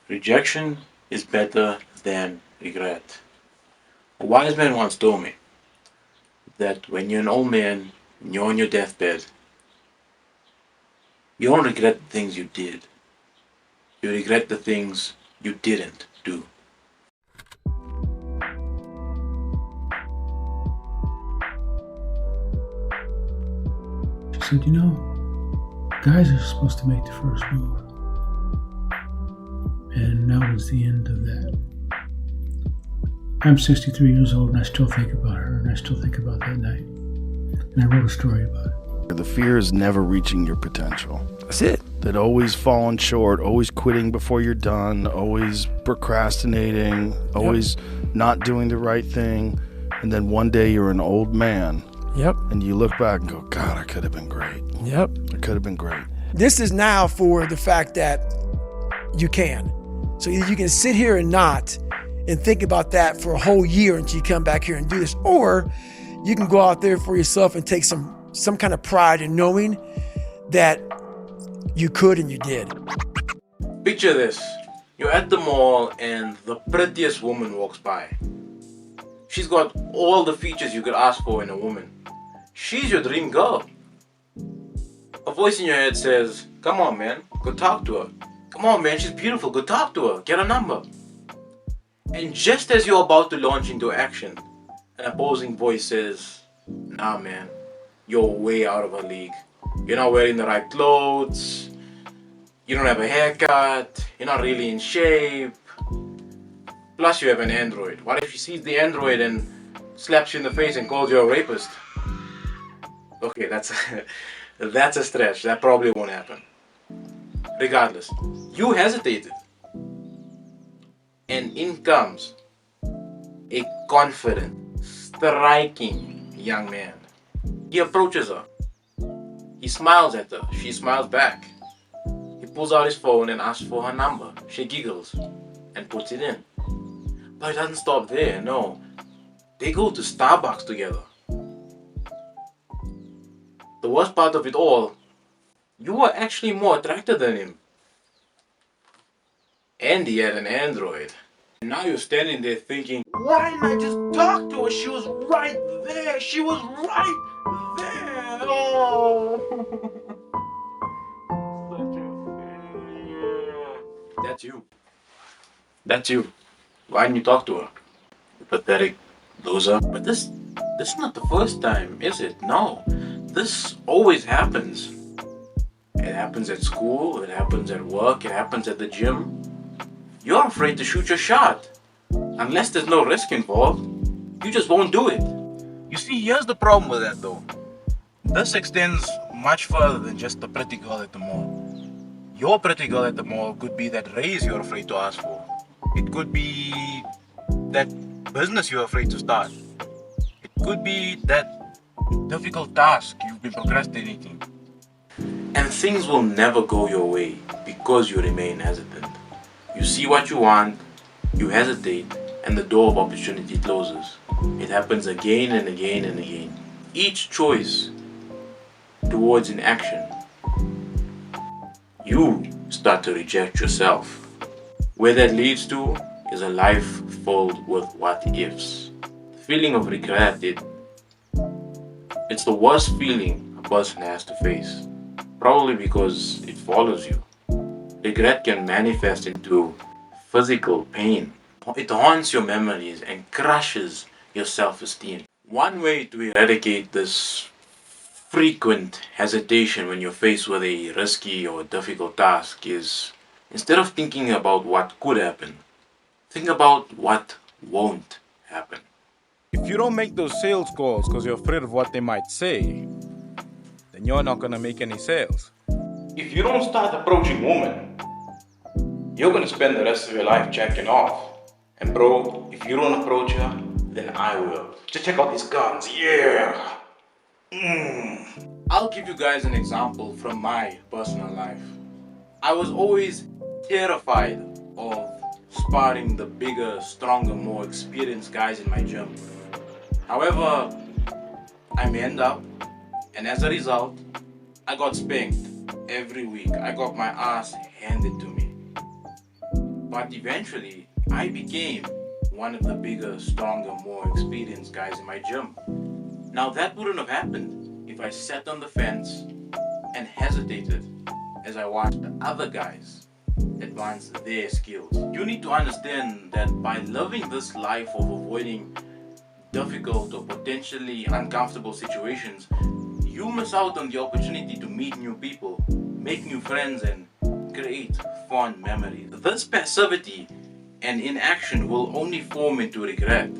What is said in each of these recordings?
Rejection is better than regret. A wise man once told me that when you're an old man and you're on your deathbed, you don't regret the things you did. You regret the things you didn't do. She said, guys are supposed to make the first move. And that was the end of that. I'm 63 years old and I still think about her and I still think about that night. And I wrote a story about it. The fear is never reaching your potential. That's it. That always falling short, always quitting before you're done, always procrastinating, always not doing the right thing. And then one day you're an old man. Yep. And you look back and go, God, I could have been great. Yep. I could have been great. This is now for the fact that you can. So either you can sit here and not and think about that for a whole year until you come back here and do this, or you can go out there for yourself and take some kind of pride in knowing that you could and you did. Picture this. You're at the mall and the prettiest woman walks by. She's got all the features you could ask for in a woman. She's your dream girl. A voice in your head says, come on man, go talk to her. Come on man, she's beautiful, go talk to her, get her number. And just as you're about to launch into action, an opposing voice says, nah man, you're way out of her league. You're not wearing the right clothes, you don't have a haircut, you're not really in shape. Plus you have an android. What if she sees the android and slaps you in the face and calls you a rapist? Okay, that's a stretch. That probably won't happen. Regardless, you hesitated. And in comes a confident, striking young man. He approaches her. He smiles at her. She smiles back. He pulls out his phone and asks for her number. She giggles and puts it in. But it doesn't stop there, no. They go to Starbucks together. The worst part of it all, you were actually more attracted than him. And he had an android. And now you're standing there thinking, why didn't I just talk to her? She was right there. She was right there. Oh. That's you. That's you. Why didn't you talk to her? You pathetic loser. But this is not the first time, is it? No. This always happens. It happens at school, it happens at work, it happens at the gym. You're afraid to shoot your shot. Unless there's no risk involved, you just won't do it. You see, here's the problem with that though. This extends much further than just the pretty girl at the mall. Your pretty girl at the mall could be that raise you're afraid to ask for. It could be that business you're afraid to start. It could be that difficult task you've been procrastinating. And things will never go your way because you remain hesitant. You see what you want, you hesitate, and the door of opportunity closes. It happens again and again and again. Each choice towards inaction, you start to reject yourself. Where that leads to is a life filled with what ifs. The feeling of regret, it's the worst feeling a person has to face. Probably because it follows you. Regret can manifest into physical pain. It haunts your memories and crushes your self-esteem. One way to eradicate this frequent hesitation when you're faced with a risky or difficult task is, instead of thinking about what could happen, think about what won't happen. If you don't make those sales calls because you're afraid of what they might say, then you're not gonna make any sales. If you don't start approaching women, you're gonna spend the rest of your life checking off. And bro, if you don't approach her, then I will. Just check out these guns, yeah! I'll give you guys an example from my personal life. I was always terrified of sparring the bigger, stronger, more experienced guys in my gym. However, I manned up, and as a result, I got spanked every week. I got my ass handed to me. But eventually, I became one of the bigger, stronger, more experienced guys in my gym. Now that wouldn't have happened if I sat on the fence and hesitated as I watched the other guys advance their skills. You need to understand that by living this life of avoiding difficult or potentially uncomfortable situations, you miss out on the opportunity to meet new people, make new friends, and create fond memories. This passivity and inaction will only form into regret.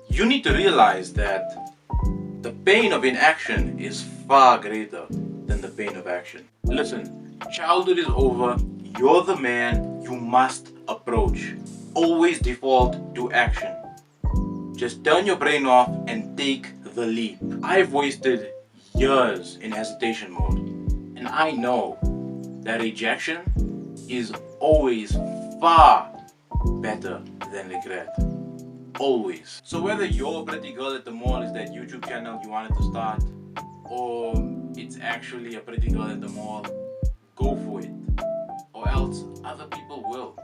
You need to realize that the pain of inaction is far greater than the pain of action. Listen, childhood is over. You're the man you must approach. Always default to action. Just turn your brain off and take the leap. I've wasted years in hesitation mode, and I know that rejection is always far better than regret. Always. So whether your pretty girl at the mall is that YouTube channel you wanted to start, or it's actually a pretty girl at the mall, go for it. Or else other people will.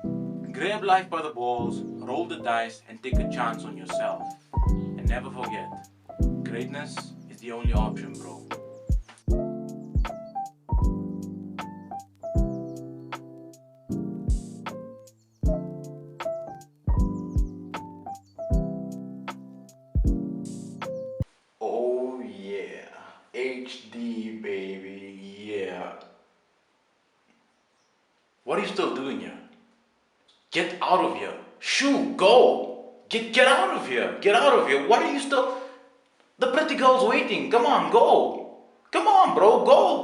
Grab life by the balls, roll the dice, and take a chance on yourself. And never forget, greatness is the only option, bro. Oh yeah, HD baby, yeah. What are you still doing here? Get out of here. Shoo, go. Get out of here. Get out of here. What are you still? The pretty girl's waiting. Come on, go. Come on, bro. Go.